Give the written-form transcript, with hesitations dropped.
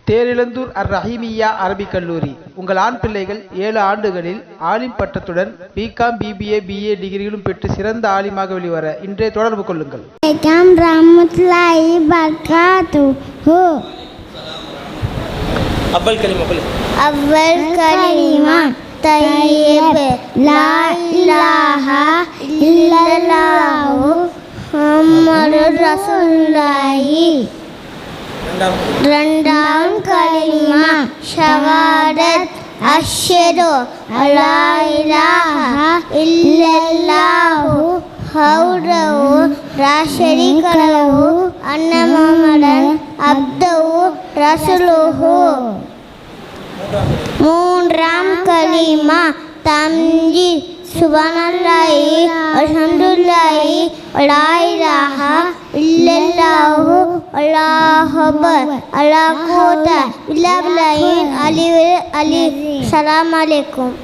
Therizhandur Rahimia Arabic கல்லூரி. உங்கள் ஆண் பிள்ளைகள் 7 ஆண்டுகளில் ஆலிம் பட்டத்துடன் பிகாம், பிபிஏ, பிஏ டிகிரிகளும் பெற்று சிறந்த ஆலிமாக வெளிவர இன்றே தொடர்பு கொள்ளுங்கள். अव्वल कलिमा तय्यब ला इलाहा इल्लल्लाह मुहम्मदुर रसूलुल्लाह. இரண்டாம் கலிமா ஷஹாதத் அஷ்ஹது அல்லா இலாஹா இல்லல்லாஹு வஹ்தஹு லா ஷரீக லஹு அன்ன முஹம்மதன் அப்துஹு ரசூலுஹு. மூன்றாம் கலிமா தம்ஜி சுப்ஹானல்லாஹி அல்ஹம்துலில்லாஹி லா இலாஹா இல்லல்லாஹு அல்லாஹு அக்பர் லா குவத இல்லா பில்லாஹில் அலியுல் அலி. ஸலாம் அலைக்கும்.